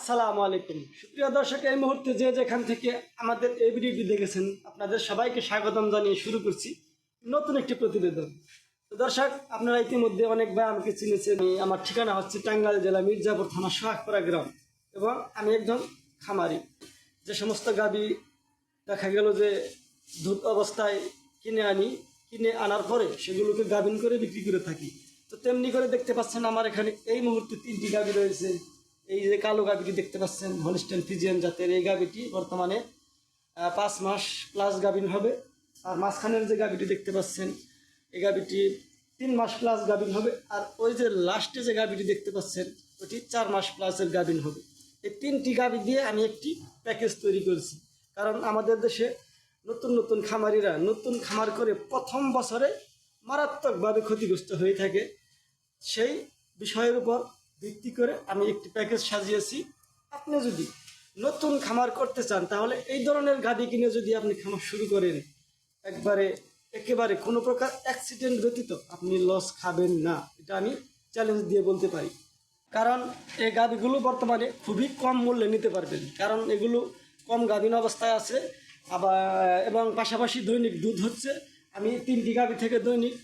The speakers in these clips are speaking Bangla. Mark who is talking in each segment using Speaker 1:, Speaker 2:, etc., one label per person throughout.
Speaker 1: আসসালামু আলাইকুম সুপ্রিয় দর্শক, এই মুহূর্তে যে যেখান থেকে আমাদের এই ভিডিওটি দেখেছেন আপনাদের সবাইকে স্বাগতম জানিয়ে শুরু করছি নতুন একটি প্রতিবেদন। তো দর্শক, আপনারা ইতিমধ্যে অনেকবার আমাকে চিনেছেন। আমার ঠিকানা হচ্ছে টাঙ্গাইল জেলা মির্জাপুর থানা সোহাগপাড়া গ্রাম এবং আমি একজন খামারি। যে সমস্ত গাভী দেখা গেল যে দুধ অবস্থায় কিনে আনার পরে সেগুলোকে গাভিন করে বিক্রি করে থাকি। তো তেমনি করে দেখতে পাচ্ছেন আমার এখানে এই মুহূর্তে 3টি গাভী রয়েছে। এই যে কালো গাভীটি দেখতে পাচ্ছেন হলস্টাইন ফ্রিজিয়ান জাতের এই গাভীটি বর্তমানে 5 মাস প্লাস গাভিন হবে। আর মাঝখানের যে গাভীটি দেখতে পাচ্ছেন এই গাভীটি 3 মাস প্লাস গাভিন হবে। আর ওই যে লাস্টে যে গাভীটি দেখতে পাচ্ছেন ওটি 4 মাস প্লাসের গাভিন হবে। এই 3টি গাভী দিয়ে আমি একটি প্যাকেজ তৈরি করেছি। কারণ আমাদের দেশে নতুন নতুন খামারিরা নতুন খামার করে প্রথম বছরে মারাত্মকভাবে ক্ষতিগ্রস্ত হয়ে থাকে। সেই বিষয়ের উপর ভিত্তি করে আমি একটি প্যাকেজ সাজিয়েছি। আপনি যদি নতুন খামার করতে চান তাহলে এই ধরনের গাভী কিনে যদি আপনি খামার শুরু করেন, একেবারে কোনো প্রকার অ্যাক্সিডেন্ট ব্যতীত আপনি লস খাবেন না, এটা আমি চ্যালেঞ্জ দিয়ে বলতে পারি। কারণ এই গাভীগুলো বর্তমানে খুবই কম মূল্যে নিতে পারবেন, কারণ এগুলো কম গাভীন অবস্থায় আছে। এবং পাশাপাশি দৈনিক দুধ হচ্ছে, আমি 3টি গাভী থেকে দৈনিক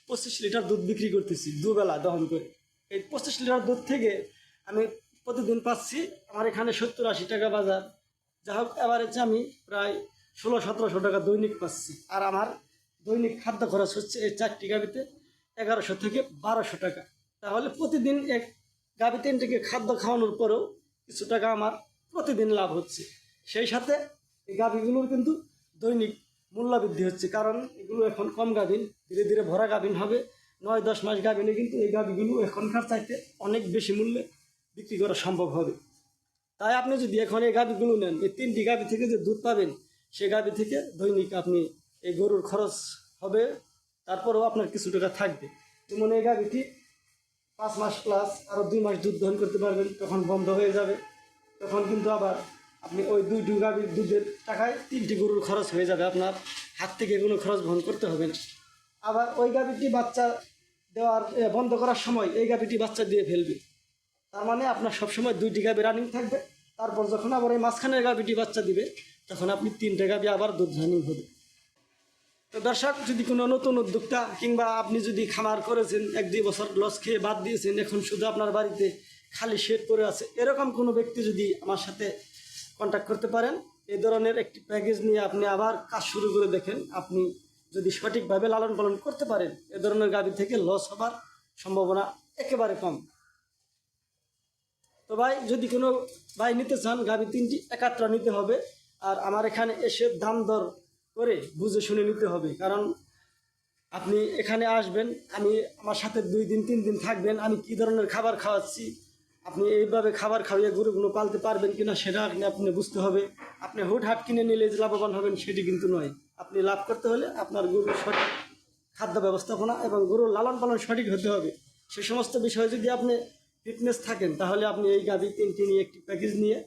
Speaker 1: 25 লিটার দুধ বিক্রি করতেছি দুবেলা দহন করে। এই 25 লিটার দুধ থেকে আমি প্রতিদিন পাচ্ছি আমার এখানে 70-80 টাকা বাজার। যা হোক, অ্যাভারেজে আমি প্রায় 1600-1700 টাকা দৈনিক পাচ্ছি। আর আমার দৈনিক খাদ্য খরচ হচ্ছে এই 4টি গাভীতে 1100 থেকে 1200 টাকা। তাহলে প্রতিদিন এক গাভী 3টিকে খাদ্য খাওয়ানোর পরেও কিছু টাকা আমার প্রতিদিন লাভ হচ্ছে। সেই সাথে এই গাভীগুলোর কিন্তু দৈনিক মূল্য বৃদ্ধি হচ্ছে, কারণ এগুলো এখন কম গাভীন, ধীরে ধীরে ভরা গাভীন হবে। 9-10 মাস গাভীনে কিন্তু এই গাভীগুলো এখনকার চাইতে অনেক বেশি মূল্যে বিক্রি করা সম্ভব হবে। তাই আপনি যদি এখন এই গাভীগুলো নেন, এই 3টি গাভী থেকে যে দুধ পাবেন সেই গাভী থেকে দৈনিক আপনি এই গরুর খরচ হবে, তারপরেও আপনার কিছু টাকা থাকবে। যেমন এই গাভীটি 5 মাস প্লাস আরও 2 মাস দুধ দহন করতে পারবেন, তখন বন্ধ হয়ে যাবে। তখন কিন্তু আবার আপনি ওই 2 গাভীর দুধের টাকায় 3টি গরুর খরচ হয়ে যাবে, আপনার হাত থেকে কোনো খরচ বহন করতে হবে না। আবার ওই গাভীটি বাচ্চা দেওয়ার বন্ধ করার সময় এই গাভীটি বাচ্চা দিয়ে ফেলবে। তার মানে আপনার সবসময় 2টি গাভী রানিং থাকবে। তারপর যখন আবার এই মাঝখানের গাভীটি বাচ্চা দিবে তখন আপনি 3টে গাভী আবার দুধ রানিং হবে। তো দর্শক, যদি কোনো নতুন উদ্যোক্তা কিংবা আপনি যদি খামার করেছেন 1-2 বছর লস খেয়ে বাদ দিয়েছেন, এখন শুধু আপনার বাড়িতে খালি শেড পড়ে আছে, এরকম কোনো ব্যক্তি যদি আমার সাথে কন্ট্যাক্ট করতে পারেন, এই ধরনের একটি প্যাকেজ নিয়ে আপনি আবার কাজ শুরু করে দেখেন। আপনি যদি সঠিকভাবে লালন পালন করতে পারেন, এ ধরনের গাভী থেকে লস হবার সম্ভাবনা একেবারে কম। তো ভাই, যদি কোনো ভাই নিতে চান, গাভী 3টি একাত্রা নিতে হবে। আর আমার এখানে এসে দাম দর করে বুঝে শুনে নিতে হবে। কারণ আপনি এখানে আসবেন, আমার সাথে 2 দিন 3 দিন থাকবেন, আমি কী ধরনের খাবার খাওয়াচ্ছি, আপনি এইভাবে খাবার খাওয়িয়ে গরুগুলো পালতে পারবেন কিনা সেটা আপনি বুঝতে হবে। আপনি হুটহাট কিনে নিলে যে লাভবান হবেন সেটি কিন্তু নয়। আপনি লাভ করতে হলে আপনার গরুর সঠিক খাদ্য ব্যবস্থাপনা এবং গরুর লালন পালন সঠিক হতে হবে। সে সমস্ত বিষয়ে যদি আপনি ফিটনেস থাকেন তাহলে আপনি এই গাভী 3টি নিয়ে একটি প্যাকেজ নিয়ে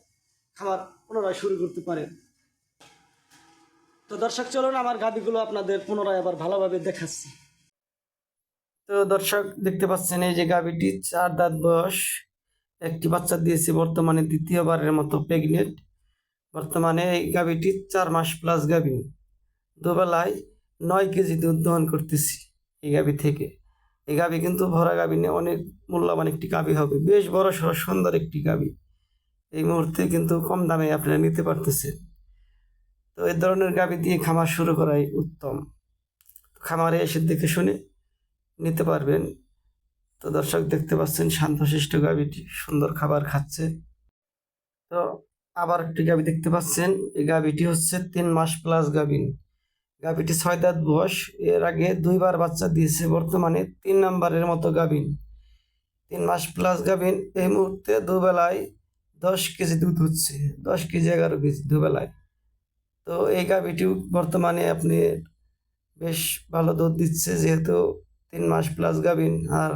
Speaker 1: খামার পুনরায় শুরু করতে পারেন। তো দর্শক, চলুন আমার গাভীগুলো আপনাদের পুনরায় আবার ভালোভাবে দেখাচ্ছি। তো দর্শক, দেখতে পাচ্ছেন এই যে গাভীটি 4 দাঁত বয়স, একটি বাচ্চা দিয়েছে, বর্তমানে 2য়বারের মতো প্রেগনেন্ট। বর্তমানে এই গাভীটি 4 মাস প্লাস গাভী, দুবেলায় 9 কেজি দুধ দহন করতেছি এই গাভী থেকে। এই গাভী কিন্তু ভরা গাভী নিয়ে অনেক মূল্যবান একটি গাভী হবে, বেশ বড় সড় সুন্দর একটি গাভী। এই মুহূর্তে কিন্তু কম দামে আপনারা নিতে পারতেছেন। তো এই ধরনের গাভী দিয়ে খামার শুরু করাই উত্তম। খামারে এসে দেখে শুনে নিতে পারবেন। তো দর্শক, দেখতে পাচ্ছেন শান্তশিষ্ট গাভীটি সুন্দর খাবার খাচ্ছে। তো আবার একটি গাভী দেখতে পাচ্ছেন, এই গাভীটি হচ্ছে 3 মাস প্লাস গাভীন। গাভীটি 6 দাঁত বয়স, এর আগে 2বার বাচ্চা দিয়েছে, বর্তমানে 3 নম্বরের মতো গাভীন, 3 মাস প্লাস গাভীন। এই মুহূর্তে দুবেলায় 10 কেজি দুধ হচ্ছে, 10 কেজি 11 কেজি দুবেলায়। তো এই গাভীটি বর্তমানে আপনি বেশ ভালো দুধ দিচ্ছে, যেহেতু 3 মাস প্লাস গাভীন। আর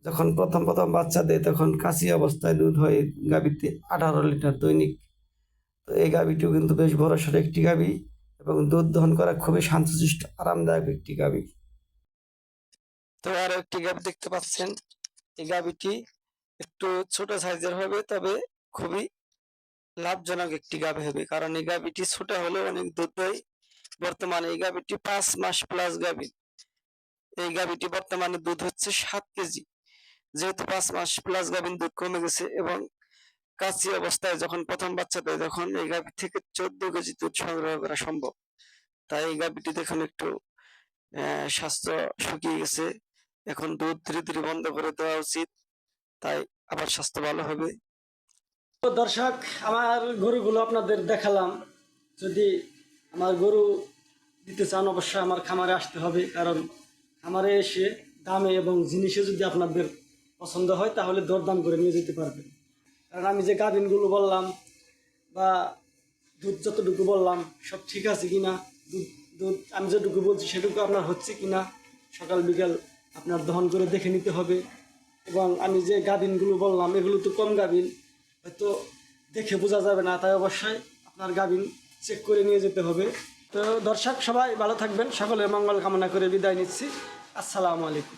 Speaker 1: যখন প্রথম বাচ্চা দেয় তখন কাঁচি অবস্থায় দুধ হয় গাভীতে 18 লিটার দৈনিক। তো এই গাভীটিও কিন্তু বেশ বড়সড় একটি গাভী এবং দুধ দহন করা খুবই শান্তশিষ্ট আরামদায়ক একটি গাভী। তো আরো একটি গাভী দেখতে পাচ্ছেন, এই গাভীটি একটু ছোট সাইজের হবে, তবে খুবই
Speaker 2: লাভজনক একটি গাভী হবে, কারণ এই গাভীটি ছোট হলেও অনেক দুধ দেয়। বর্তমানে এই গাভীটি 5 মাস প্লাস গাভী। এই গাভীটি বর্তমানে দুধ হচ্ছে 7 কেজি। যেহেতু 5 মাস প্লাস গাভীর দুধ কমে গেছে এবং কাঁচি অবস্থায় যখন প্রথম বাচ্চা দেয় তখন এই গাভী থেকে 14 কেজি দুধ সংগ্রহ করা সম্ভব। তাই এই গাভীটি দেখুন একটু স্বাস্থ্য শুকিয়ে গেছে। এখন দুধ ধীরে ধীরে বন্ধ করে দেওয়া উচিত, তাই আবার স্বাস্থ্য ভালো হবে।
Speaker 1: তো দর্শক, আমার গরুগুলো আপনাদের দেখালাম। যদি আমার গরু দিতে চান অবশ্যই আমার খামারে আসতে হবে, কারণ খামারে এসে দামে এবং জিনিসে যদি আপনাদের পছন্দ হয় তাহলে দরদাম করে নিয়ে যেতে পারবেন। কারণ আমি যে গাভিনগুলো বললাম বা দুধ যতটুকু বললাম সব ঠিক আছে কিনা, দুধ দুধ আমি যেটুকু বলছি সেটুকু আপনার হচ্ছে কিনা সকাল বিকাল আপনার দহন করে দেখে নিতে হবে। এবং আমি যে গাভিনগুলো বললাম এগুলো তো কম গাভিন, হয়তো দেখে বোঝা যাবে না, তাই অবশ্যই আপনার গাভিন চেক করে নিয়ে যেতে হবে। তো দর্শক সবাই ভালো থাকবেন, সকলের মঙ্গল কামনা করে বিদায় নিচ্ছি। আসসালামু আলাইকুম।